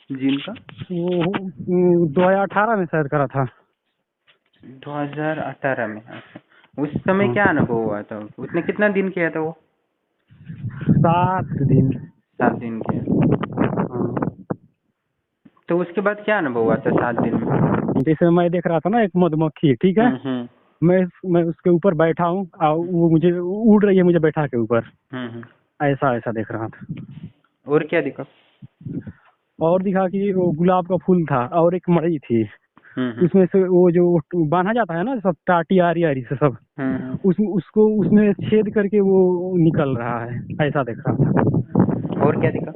जिनका? वो 2018 में शायद करा था। 2018 में? अच्छा, उस समय हाँ, क्या अनुभव हुआ था? उसने कितना दिन किया था वो? 7 दिन। 7 दिन किया। हाँ, तो उसके बाद क्या अनुभव हुआ था 7 दिन में? जैसे मैं देख रहा था ना एक मधुमक्खी, ठीक है। हम्म। मैं उसके ऊपर बैठा हूँ और वो मुझे उड़ रही है मुझे बैठा के ऊपर। हम्म। ऐसा ऐसा देख रहा था। और क्या दिखा? और दिखा कि वो गुलाब का फूल था और एक मड़ई थी। हम्म। उसमें से वो जो बांधा जाता है ना सब टाटी आरी आरी से सब, हम्म। उसको उसमें छेद करके वो निकल रहा है। ऐसा देख रहा था। और क्या दिखा?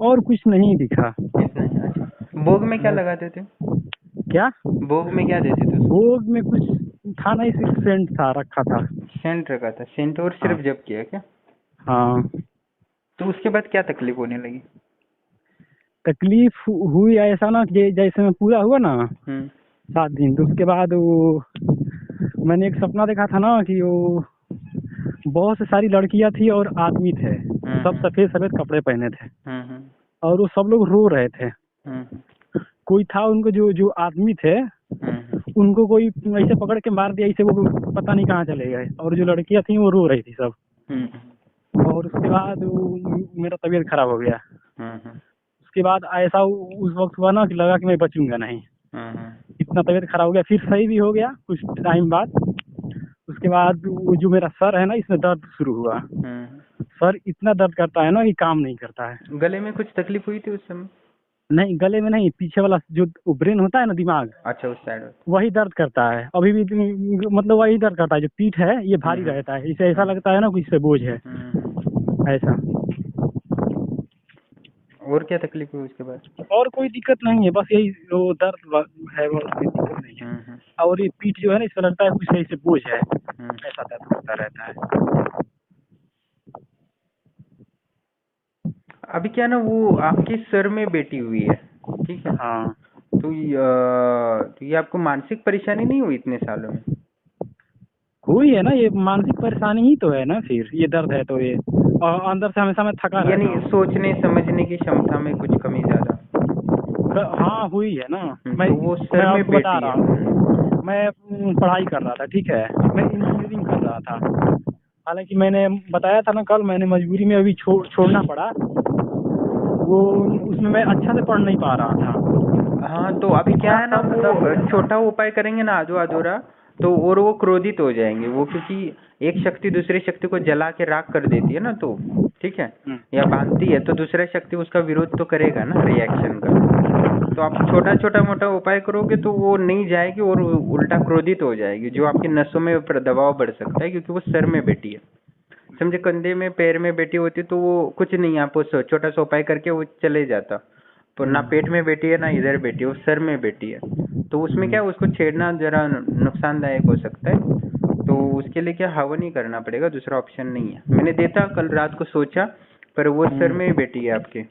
और कुछ नहीं दिखा। इतना ही? अच्छा, भोग में क्या बस। लगाते थे? क्या? भोग में क्या देते थे उसको? भोग में कुछ था नहीं, सिर्फ सेंट था रखा था। सेंट रखा था? सेंट और हाँ। सिर्फ जब किया क्या? हाँ। तो उसके बाद क्या तकलीफ होने लगी? तकलीफ हुई ऐसा ना कि जैसे में पूरा हुआ ना हम्म। 7 दिन, तो उसके बाद वो मैंने एक सपना देखा था ना कि वो बहुत से सारी लड़कियां थी और आदमी थे। सब हम्म। सफेद सफेद कपड़े पहने थे हम्म। और वो सब लोग रो रहे थे। हम्म। कोई था उनको जो जो आदमी थे, हम्म। उनको कोई ऐसे पकड़ के मार दिया, ऐसे वो पता नहीं कहाँ चले गए। और जो लड़कियां थी वो रो रही थी सब। हम्म। और उसके बाद मेरा तबीयत खराब हो गया। हम्म। उसके बाद ऐसा उस वक्त हुआ ना कि लगा कि मैं बचूंगा नहीं। हम्म। इतना तबीयत खराब हो गया, फिर सही भी हो गया कुछ टाइम बाद। उसके बाद वो जो मेरा सर है ना इसमें दर्द शुरू हुआ। सर इतना दर्द करता है ना कि काम नहीं करता है। गले में कुछ तकलीफ हुई थी उस समय? नहीं, गले में नहीं, पीछे वाला जो ब्रेन होता है ना, दिमाग, अच्छा, उस साइड? वही दर्द करता है अभी भी। मतलब वही दर्द करता है, जो पीठ है ये भारी हम्म। रहता है, इसे ऐसा हम्म। लगता है ना कि इससे बोझ है। हम्म। ऐसा। और क्या तकलीफ हुई उसके बाद? और कोई दिक्कत नहीं है, बस यही वो दर्द है, और कोई दिक्कत नहीं है। हम्म। और ये पीठ जो है ना इससे लगता है कुछ ऐसे बोझ है। हम्म। ऐसा दर्द होता रहता है। अभी क्या ना, वो आपके सर में बैठी हुई है, ठीक है? हाँ, तो ये आपको मानसिक परेशानी नहीं हुई इतने सालों में? हुई है ना, ये मानसिक परेशानी ही तो है ना, फिर ये दर्द है तो ये। और अंदर से हमेशा मैं थका रहता यानी हूँ। सोचने समझने की क्षमता में कुछ कमी ज्यादा? हाँ, हुई है ना। मैं तो वो मैं सर में आपको बता बैठी रहा है। हूँ। मैं पढ़ाई कर रहा था, ठीक है। मैं इंजीनियरिंग कर रहा था। हालांकि मैंने बताया था ना कल, मैंने मजबूरी में अभी छोड़ना पड़ा। वो उसमें मैं अच्छा से पढ़ नहीं पा रहा था। हाँ, तो अभी क्या इतना है ना, सर में वो दर्द। छोटा उपाय करेंगे ना आधो अधूरा, तो और वो क्रोधित हो जाएंगे वो, क्योंकि एक शक्ति दूसरी शक्ति को जला के राख कर देती है ना, तो ठीक है, या बांधती है, तो दूसरा शक्ति उसका विरोध तो करेगा ना, रिएक्शन का। तो आप छोटा छोटा मोटा उपाय करोगे तो वो नहीं जाएगी और उल्टा क्रोधित हो जाएगी, जो आपकी नसों में दबाव बढ़ सकता है, क्योंकि वो सर में बैठी है। समझे, कंधे में पैर में बैठी होती तो वो कुछ नहीं, आप उस छोटा सा उपाय करके वो चले जाता। तो ना पेट में बैठी है ना इधर बैठी है, वो सर में बैठी है। तो उसमें क्या है, उसको छेड़ना जरा नुकसानदायक हो सकता है। तो उसके लिए क्या, हवन ही करना पड़ेगा, दूसरा ऑप्शन नहीं है। मैंने देखा कल रात को सोचा, पर वो सर में ही बैठी है आपके,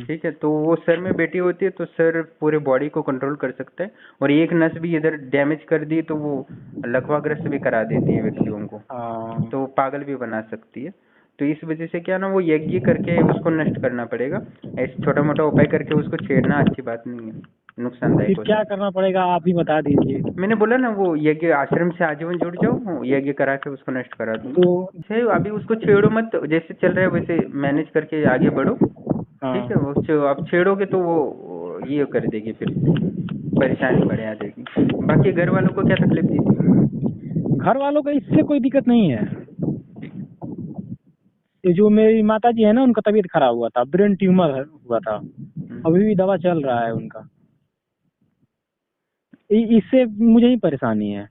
ठीक है? तो वो सर में बैठी होती है तो सर पूरे बॉडी को कंट्रोल कर सकता है, और एक नस भी इधर डैमेज कर दी तो वो लकवाग्रस्त भी करा देती है व्यक्तियों को, हाँ। तो पागल भी बना सकती है। तो इस वजह से क्या ना, वो यज्ञ करके उसको नष्ट करना पड़ेगा। ऐसे छोटा मोटा उपाय करके उसको छेड़ना अच्छी बात नहीं है, नुकसानदायक फिर हो क्या सकता करना पड़ेगा, आप ही बता दीजिए। है। मैंने बोला ना, वो यज्ञ आश्रम से आजीवन जुड़ जाओ, यज्ञ करा के उसको नष्ट करा दूंगा। तो अभी उसको छेड़ो मत, जैसे चल रहा है वैसे मैनेज करके आगे बढ़ो, ठीक हाँ, है? वो आप छेड़ोगे तो वो ये कर देगी, फिर परेशानी बढ़ा देगी। बाकी घर वालों को क्या तकलीफ दी थी? घर वालों को इससे कोई दिक्कत नहीं है। ये जो मेरी माता जी है ना, उनका तबीयत खराब हुआ था, ब्रेन ट्यूमर हुआ था। अभी भी दवा चल रहा है उनका। इससे मुझे ही परेशानी है।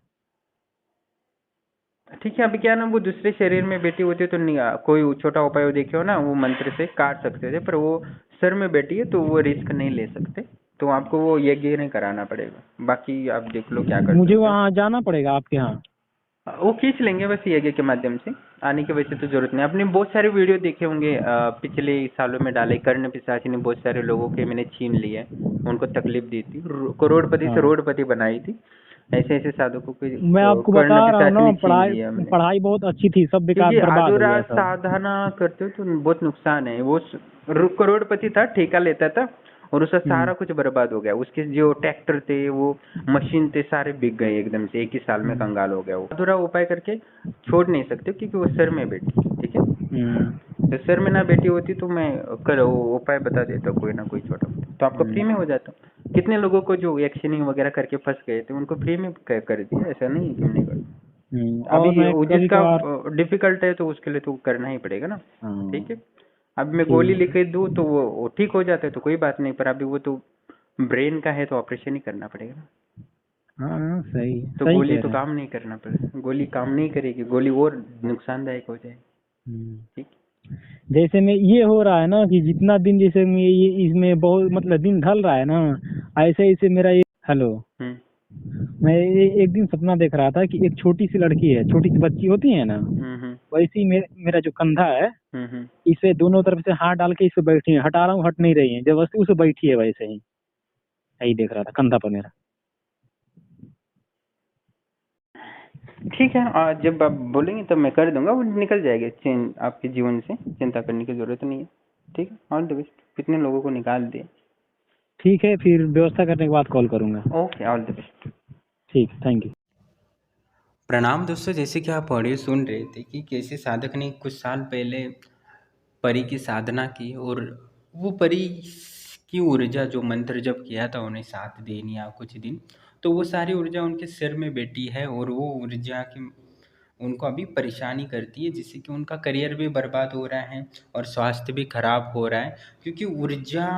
ठीक है, अभी क्या ना, वो दूसरे शरीर में बैठी होती है तो नहीं, कोई छोटा उपाय देखे हो ना, वो मंत्र से काट सकते थे, पर वो सर में बैठी है तो वो रिस्क नहीं ले सकते। तो आपको वो यज्ञ नहीं कराना पड़ेगा, बाकी आप देख लो क्या कर मुझे सकते हो। वहाँ जाना पड़ेगा आपके यहाँ? वो खींच लेंगे बस यज्ञ के माध्यम से, आने की वैसे तो जरूरत नहीं। आपने बहुत सारे वीडियो देखे होंगे पिछले सालों में डाले, कर्ण पिशाची ने बहुत सारे लोगों के मैंने छीन लिए, उनको तकलीफ दी थी, करोड़पति से हाँ। रोडपति बनाई थी। ऐसे ऐसे साधकों के मैं आपको कर्ण बता रहा हूँ ना, पिशाच ने छीन लिया हमने। पढ़ाई बहुत अच्छी थी, सब बेकार क्योंकि बर्बाद हो अधूरा गया सब। साधना करते हो तो बहुत नुकसान है। वो करोड़पति था, ठेका लेता था और उसका सारा कुछ बर्बाद हो गया। उसके जो ट्रैक्टर थे, वो मशीन थे, सारे बिक गए एकदम से, एक ही साल में कंगाल हो गया। वो अधूरा उपाय करके छोड़ नहीं सकते क्योंकि वो सर में बैठी, ठीक है। तो सर में ना बैठी होती तो मैं करो उपाय बता देता कोई ना कोई छोटा मोटा, तो आपको फ्री में हो जाता। कितने लोगों को जो एक्शनिंग वगैरह करके फंस गए थे उनको फ्री में कर दिया, ऐसा नहीं है कि नहीं कर। और अभी मैं वो कभी जिसका कभार डिफिकल्ट है तो उसके लिए तो करना ही पड़ेगा ना, ठीक है। अब मैं गोली लिख के दूँ तो वो ठीक हो जाता है तो कोई बात नहीं, पर अभी वो तो ब्रेन का है तो ऑपरेशन ही करना पड़ेगा ना। हाँ सही तो सही गोली कह तो रहे हैं। काम नहीं करना पड़ेगा, गोली काम नहीं करेगी, गोली और नुकसानदायक हो जाएगी, ठीक। जैसे में ये हो रहा है ना कि जितना दिन जैसे में ये इसमें बहुत मतलब दिन ढल रहा है ना, ऐसे ऐसे मेरा ये हेलो, मैं एक दिन सपना देख रहा था कि एक छोटी सी लड़की है, छोटी सी बच्ची होती है ना, वैसी मेरा जो कंधा है, इसे दोनों तरफ से हाथ डाल के इसे बैठी है, हटा रहा हूँ हट नहीं रही है, जबरदस्ती उसे बैठी है वैसे ही, यही देख रहा था कंधा पर मेरा। ठीक है। जब आप बोलेंगे तब मैं कर दूंगा, वो निकल जाएगा चेन आपके जीवन से, चिंता करने की जरूरत नहीं है, ठीक है। All the best. कितने लोगों को निकाल दिए। ठीक है, फिर व्यवस्था करने के बाद कॉल करूंगा। Okay, all the best. ठीक, थैंक यू। प्रणाम दोस्तों, जैसे कि आप ऑडियो सुन रहे थे कि कैसे साधक ने कुछ साल पहले परी की साधना की, और वो परी की ऊर्जा जो मंत्र जप किया था उन्हें 7 दिन या कुछ दिन, तो वो सारी ऊर्जा उनके सिर में बैठी है, और वो ऊर्जा की उनको अभी परेशानी करती है, जिससे कि उनका करियर भी बर्बाद हो रहा है और स्वास्थ्य भी खराब हो रहा है। क्योंकि ऊर्जा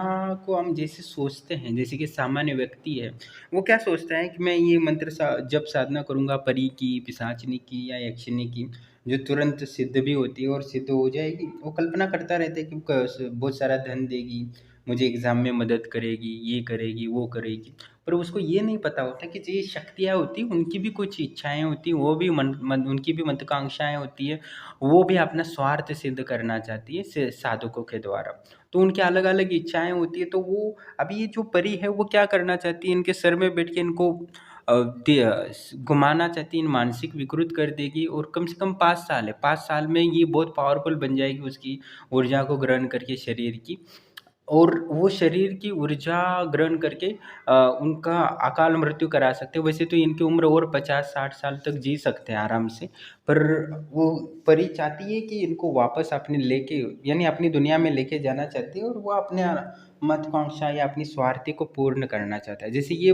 को हम जैसे सोचते हैं, जैसे कि सामान्य व्यक्ति है, वो क्या सोचता है कि मैं ये मंत्र जब साधना करूँगा परी की, पिशाचिनी की या यक्षिणी की, जो तुरंत सिद्ध भी होती है और सिद्ध हो जाएगी, वो कल्पना करता रहता है कि बहुत सारा धन देगी, मुझे एग्ज़ाम में मदद करेगी, ये करेगी, वो करेगी। पर उसको ये नहीं पता होता कि जो ये शक्तियाँ होती हैं उनकी भी कुछ इच्छाएँ होती हैं, वो भी उनकी भी महत्वाकांक्षाएँ होती हैं, वो भी अपना स्वार्थ सिद्ध करना चाहती है साधकों के द्वारा। तो उनकी अलग अलग इच्छाएँ होती है, तो वो अभी ये जो परी है वो क्या करना चाहती है, इनके सर में बैठ के इनको घुमाना चाहती है, मानसिक विकृत कर देगी। और कम से कम 5 साल है, 5 साल में ये बहुत पावरफुल बन जाएगी उसकी ऊर्जा को ग्रहण करके शरीर की, और वो शरीर की ऊर्जा ग्रहण करके उनका अकाल मृत्यु करा सकते हैं। वैसे तो इनकी उम्र और 50-60 साल तक जी सकते हैं आराम से, पर वो परी चाहती है कि इनको वापस अपने लेके, यानी अपनी दुनिया में लेके जाना चाहती है, और वो अपने महत्वाकांक्षा या अपनी स्वार्थी को पूर्ण करना चाहता है। जैसे ये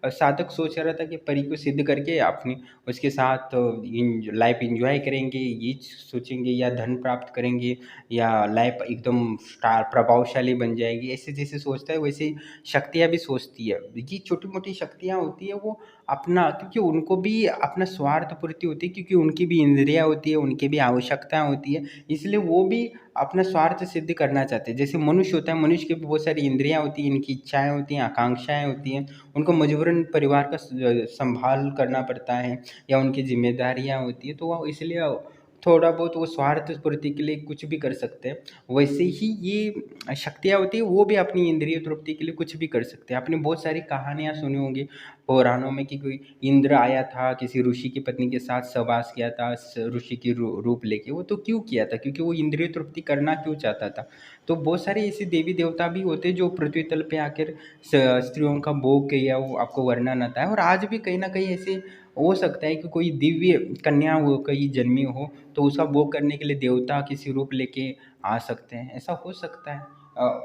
साधक सोच रहा था कि परी को सिद्ध करके अपनी उसके साथ लाइफ एंजॉय करेंगे, ये सोचेंगे, या धन प्राप्त करेंगे, या लाइफ एकदम स्टार प्रभावशाली बन जाएगी, ऐसे जैसे सोचता है वैसे शक्तियाँ भी सोचती है। ये छोटी मोटी शक्तियाँ होती है, वो अपना, क्योंकि उनको भी अपना स्वार्थ पूर्ति होती है, क्योंकि उनकी भी इंद्रियाँ होती है, उनकी भी आवश्यकताएं होती है, इसलिए वो भी अपना स्वार्थ सिद्ध करना चाहते हैं। जैसे मनुष्य होता है, मनुष्य की भी बहुत सारी इंद्रियाँ होती हैं, इनकी इच्छाएँ होती हैं, आकांक्षाएँ होती हैं, उनको मजबूरन परिवार का संभाल करना पड़ता है, या उनकी जिम्मेदारियाँ होती हैं, तो वो इसलिए थोड़ा बहुत वो स्वार्थ पूर्ति के लिए कुछ भी कर सकते हैं। वैसे ही ये शक्तियाँ होती है, वो भी अपनी इंद्रिय तृप्ति के लिए कुछ भी कर सकते हैं। आपने बहुत सारी कहानियाँ सुनी होंगी पुराणों में कि कोई इंद्र आया था, किसी ऋषि की पत्नी के साथ सहवास किया था, ऋषि की रूप लेके। वो तो क्यों किया था? क्योंकि वो इंद्रिय तृप्ति करना क्यों चाहता था। तो बहुत सारे ऐसे देवी देवता भी होते जो पृथ्वी तल पे आकर स्त्रियों का भोग किया, वो आपको वर्णन आता है। और आज भी कहीं ना कहीं ऐसे हो सकता है कि कोई दिव्य कन्या हो, कहीं जन्मी हो, तो उसका भोग करने के लिए देवता किसी रूप लेके आ सकते हैं, ऐसा हो सकता है।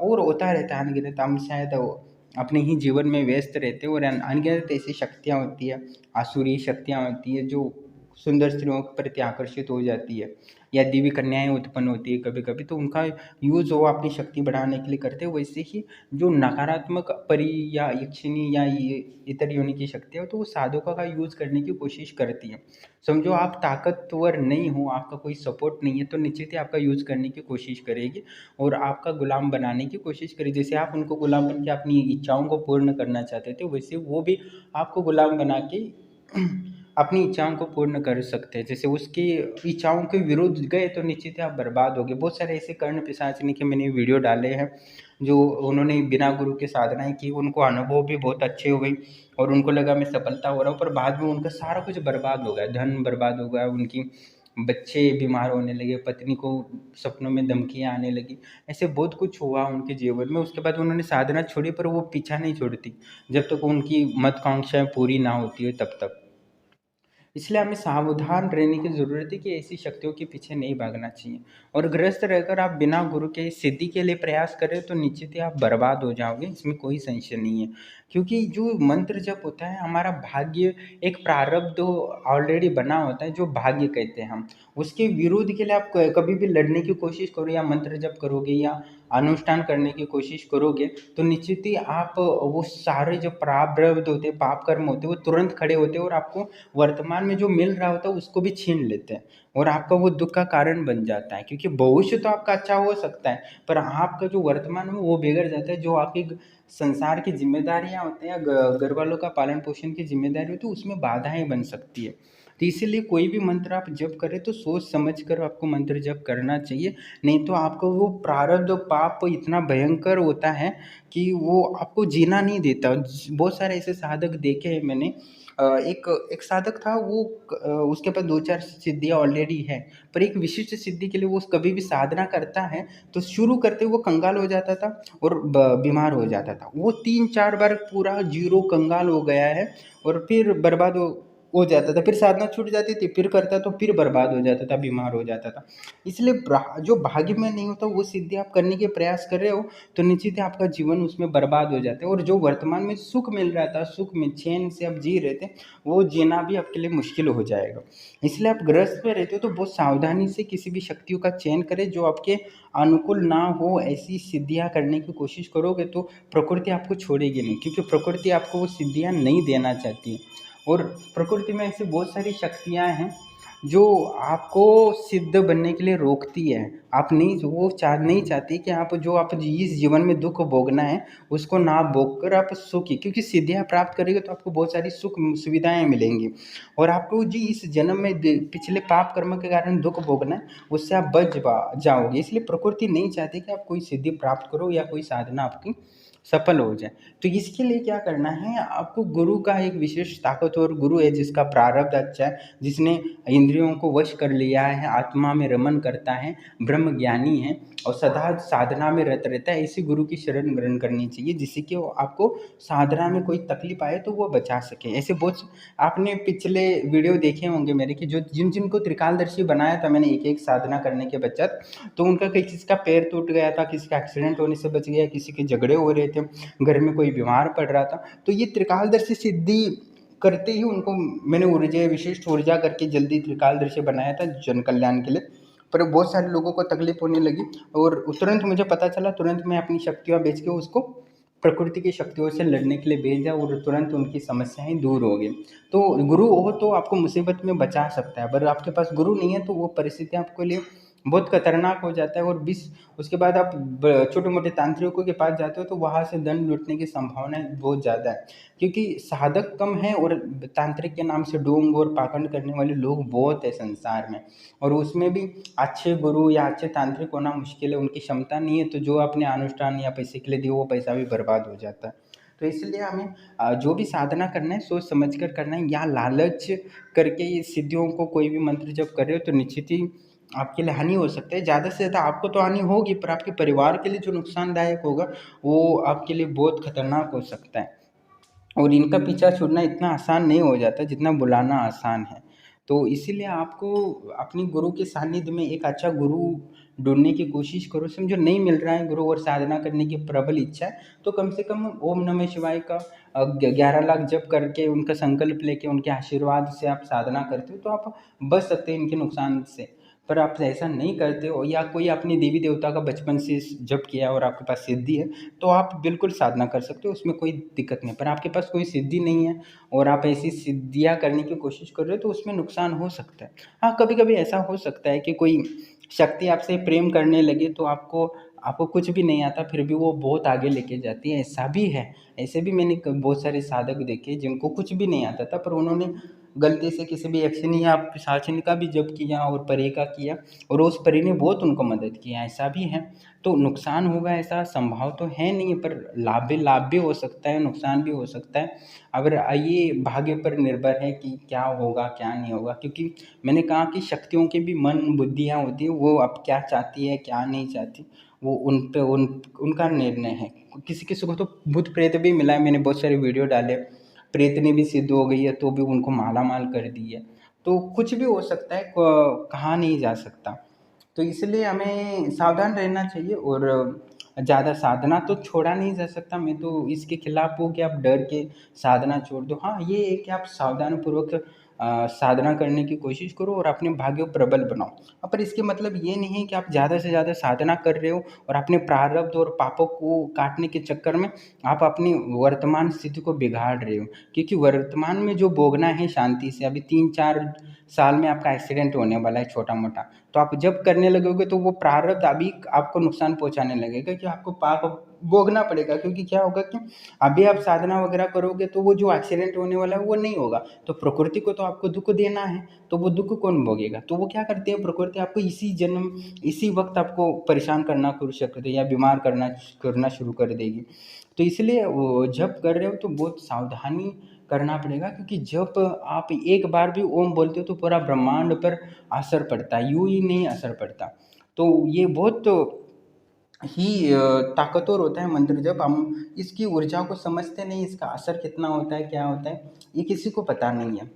और होता रहता है अनगिनत। हम शायद अपने ही जीवन में व्यस्त रहते हैं, और अनगिनत ऐसी शक्तियाँ होती है, आसुरी शक्तियाँ होती है, जो सुंदर स्त्रियों के प्रति आकर्षित हो जाती है, या दिव्य कन्याएं उत्पन्न होती है कभी कभी, तो उनका यूज़ वो अपनी शक्ति बढ़ाने के लिए करते हैं। वैसे ही जो नकारात्मक परी या यक्षिणी या ये इतर योनि की शक्तियाँ, तो वो साधकों का यूज़ करने की कोशिश करती हैं। समझो आप ताकतवर नहीं हो, आपका कोई सपोर्ट नहीं है, तो निश्चित ही आपका यूज़ करने की कोशिश करेगी, और आपका गुलाम बनाने की कोशिश करेगी। जैसे आप उनको गुलाम बन के अपनी इच्छाओं को पूर्ण करना चाहते थे, वैसे वो भी आपको गुलाम बना के अपनी इच्छाओं को पूर्ण कर सकते हैं। जैसे उसकी इच्छाओं के विरुद्ध गए तो निश्चित ही आप बर्बाद होगे। बहुत सारे ऐसे कर्ण पिशाचिनी के मैंने वीडियो डाले हैं, जो उन्होंने बिना गुरु के साधनाएँ की, उनको अनुभव भी बहुत अच्छे हुए और उनको लगा मैं सफलता हो रहा हूँ, पर बाद में उनका सारा कुछ बर्बाद हो गया, धन बर्बाद हो गया, उनकी बच्चे बीमार होने लगे, पत्नी को सपनों में धमकियाँ आने लगी, ऐसे बहुत कुछ हुआ उनके जीवन में। उसके बाद उन्होंने साधना छोड़ी, पर वो पीछा नहीं छोड़ती जब तक उनकी महत्वाकांक्षाएँ पूरी ना होती है तब तक। इसलिए हमें सावधान रहने की ज़रूरत है कि ऐसी शक्तियों के पीछे नहीं भागना चाहिए। और गृहस्थ रहकर आप बिना गुरु के सिद्धि के लिए प्रयास करें तो निश्चित ही आप बर्बाद हो जाओगे, इसमें कोई संशय नहीं है। क्योंकि जो मंत्र जप होता है, हमारा भाग्य एक प्रारब्ध ऑलरेडी बना होता है जो भाग्य कहते हैं हम। उसके विरुद्ध के लिए आप कभी भी लड़ने की कोशिश करो या मंत्र जप करोगे या अनुष्ठान करने की कोशिश करोगे तो निश्चित ही आप वो सारे जो प्रारब्ध होते हैं, पाप कर्म होते हैं, वो तुरंत खड़े होते हैं और आपको वर्तमान में जो मिल रहा होता है उसको भी छीन लेते हैं और आपका वो दुख का कारण बन जाता है। क्योंकि भविष्य तो आपका अच्छा हो सकता है, पर आपका जो वर्तमान में वो बिगड़ जाता है। जो आपकी संसार की जिम्मेदारियां होती हैं, घर वालों का पालन पोषण की जिम्मेदारी होती है, उसमें बाधाएं बन सकती है। तो इसीलिए कोई भी मंत्र आप जप करें तो सोच समझ कर आपको मंत्र जप करना चाहिए, नहीं तो आपको वो प्रारब्ध पाप इतना भयंकर होता है कि वो आपको जीना नहीं देता। बहुत सारे ऐसे साधक देखे हैं मैंने। एक एक साधक था, वो उसके पास 2-4 सिद्धियाँ ऑलरेडी है, पर एक विशिष्ट सिद्धि के लिए वो कभी भी साधना करता है तो शुरू करते वो कंगाल हो जाता था और बीमार हो जाता था। वो 3-4 बार पूरा जीरो कंगाल हो गया है और फिर बर्बाद हो जाता था। फिर साधना छूट जाती थी, फिर करता तो फिर बर्बाद हो जाता था, बीमार हो जाता था। इसलिए जो भाग्य में नहीं होता वो सिद्धि आप करने के प्रयास कर रहे हो तो निश्चित ही आपका जीवन उसमें बर्बाद हो जाता है। और जो वर्तमान में सुख मिल रहा था, सुख में चैन से आप जी रहे थे, वो जीना भी आपके लिए मुश्किल हो जाएगा। इसलिए आप ग्रस्त में रहते हो तो बहुत सावधानी से किसी भी शक्तियों का चयन करें जो आपके अनुकूल ना हो। ऐसी सिद्धियां करने की कोशिश करोगे तो प्रकृति आपको छोड़ेगी नहीं, क्योंकि प्रकृति आपको वो सिद्धियां नहीं देना चाहती। और प्रकृति में ऐसी बहुत सारी शक्तियां हैं जो आपको सिद्ध बनने के लिए रोकती है। आप नहीं, वो नहीं चाहती कि आप जो आप इस जीवन में दुख भोगना है उसको ना भोग कर आप सुखी, क्योंकि सिद्धियाँ प्राप्त करेंगे तो आपको बहुत सारी सुख सुविधाएं मिलेंगी और आपको जी इस जन्म में पिछले पाप कर्म के कारण दुख भोगना है उससे आप बच जाओगे। इसलिए प्रकृति नहीं चाहती कि आप कोई सिद्धि प्राप्त करो या कोई साधना आपकी सफल हो जाए। तो इसके लिए क्या करना है, आपको गुरु का एक विशेष ताकतवर गुरु है जिसका प्रारब्ध अच्छा है, जिसने इंद्रियों को वश कर लिया है, आत्मा में रमन करता है, ब्रह्म ज्ञानी है और सदा साधना में रत रहता है। ऐसे गुरु की शरण ग्रहण करनी चाहिए जिससे कि आपको साधना में कोई तकलीफ आए तो वो बचा सके। ऐसे बहुत आपने पिछले वीडियो देखे होंगे मेरे कि जो जिनको त्रिकालदर्शी बनाया था मैंने एक एक साधना करने के पश्चात, तो उनका किसी का पैर टूट गया था, किसी का एक्सीडेंट होने से बच गया, किसी के झगड़े हो रहे थे, घर में कोई बीमार पड़ रहा था, तो ये त्रिकालदर्शी सिद्धि करते ही उनको मैंने ऊर्जा विशिष्ट ऊर्जा करके जल्दी त्रिकालदर्शी बनाया था जन कल्याण के लिए। पर बहुत सारे लोगों को तकलीफ होने लगी और तुरंत मुझे पता चला, तुरंत मैं अपनी शक्तियाँ बेच के उसको प्रकृति की शक्तियों से लड़ने के लिए भेजा और तुरंत उनकी समस्याएं दूर हो गई। तो गुरु हो तो आपको मुसीबत में बचा सकता है, पर आपके पास गुरु नहीं है तो वो परिस्थिति आपके लिए बहुत खतरनाक हो जाता है। और उसके बाद आप छोटे मोटे तांत्रिकों के पास जाते हो तो वहाँ से धन लूटने की संभावनाएं बहुत ज़्यादा है, क्योंकि साधक कम है और तांत्रिक के नाम से डोंग और पाखंड करने वाले लोग बहुत है संसार में। और उसमें भी अच्छे गुरु या अच्छे तांत्रिक होना मुश्किल है, उनकी क्षमता नहीं है, तो जो अपने अनुष्ठान या पैसे के लिए दिए वो पैसा भी बर्बाद हो जाता है। तो इसलिए हमें जो भी साधना करना है सोच समझ कर करना है, या लालच करके ये सिद्धियों को कोई भी मंत्र जब कर रहे हो तो निश्चित ही आपके लिए हानि हो सकता है। ज़्यादा से ज़्यादा आपको तो हानि होगी, पर आपके परिवार के लिए जो नुकसानदायक होगा वो आपके लिए बहुत खतरनाक हो सकता है। और इनका पीछा छुड़ना इतना आसान नहीं हो जाता जितना बुलाना आसान है। तो इसीलिए आपको अपनी गुरु के सानिध्य में एक अच्छा गुरु ढूंढने की कोशिश करो। समझो नहीं मिल रहा है गुरु और साधना करने की प्रबल इच्छा है तो कम से कम ओम नमः शिवाय का 11 लाख जप करके उनका संकल्प लेके उनके आशीर्वाद से आप साधना करते हो तो आप बच सकते हैं इनके नुकसान से। पर आप ऐसा नहीं करते हो या कोई अपनी देवी देवता का बचपन से जप किया और आपके पास सिद्धि है तो आप बिल्कुल साधना कर सकते हो, उसमें कोई दिक्कत नहीं। पर आपके पास कोई सिद्धि नहीं है और आप ऐसी सिद्धियाँ करने की कोशिश कर रहे हो तो उसमें नुकसान हो सकता है। हाँ, कभी कभी ऐसा हो सकता है कि कोई शक्ति आपसे प्रेम करने लगे तो आपको आपको कुछ भी नहीं आता फिर भी वो बहुत आगे लेके जाती है, ऐसा भी है। ऐसे भी मैंने बहुत सारे साधक देखे जिनको कुछ भी नहीं आता था पर उन्होंने गलती से किसी भी एक्शन या पिशाचिनी का भी जप किया और परी का किया और उस परी ने बहुत उनको मदद किया, ऐसा भी है। तो नुकसान होगा ऐसा संभव तो है नहीं, पर लाभ भी हो सकता है, नुकसान भी हो सकता है। अगर ये भाग्य पर निर्भर है कि क्या होगा क्या नहीं होगा, क्योंकि मैंने कहा कि शक्तियों के भी मन बुद्धियाँ होती है, वो अब क्या चाहती है क्या नहीं चाहती वो उन पे उनका निर्णय है। किसी किसी को तो भूत प्रेत भी मिला है, मैंने बहुत सारे वीडियो डाले, प्रेतनी भी सिद्ध हो गई है तो भी उनको माला माल कर दी है। तो कुछ भी हो सकता है, कहा नहीं जा सकता। तो इसलिए हमें सावधान रहना चाहिए और ज़्यादा साधना तो छोड़ा नहीं जा सकता। मैं तो इसके खिलाफ हूँ कि आप डर के साधना छोड़ दो। हाँ, ये है कि आप सावधानपूर्वक साधना करने की कोशिश करो और अपने भाग्य को प्रबल बनाओ। पर इसके मतलब ये नहीं है कि आप ज़्यादा से ज़्यादा साधना कर रहे हो और अपने प्रारब्ध और पापों को काटने के चक्कर में आप अपनी वर्तमान स्थिति को बिगाड़ रहे हो। क्योंकि वर्तमान में जो भोगना है शांति से, अभी 3-4 साल में आपका एक्सीडेंट होने वाला है छोटा मोटा, तो आप जब करने लगोगे तो वो प्रारब्ध अभी आपको नुकसान पहुंचाने लगेगा कि आपको पाप भोगना पड़ेगा। क्योंकि क्या होगा कि अभी आप साधना वगैरह करोगे तो वो जो एक्सीडेंट होने वाला है वो नहीं होगा, तो प्रकृति को तो आपको दुख देना है, तो वो दुख कौन भोगेगा? तो वो क्या करती है प्रकृति, आपको इसी जन्म इसी वक्त आपको परेशान करना शुरू कर देगी या बीमार करना शुरू कर देगी। तो इसलिए वो जब कर रहे हो तो बहुत सावधानी करना पड़ेगा, क्योंकि जब आप एक बार भी ओम बोलते हो तो पूरा ब्रह्मांड पर असर पड़ता है, यूं ही नहीं असर पड़ता। तो ये बहुत ही ताकतवर होता है मंत्र जब हम इसकी ऊर्जा को समझते नहीं, इसका असर कितना होता है क्या होता है ये किसी को पता नहीं है।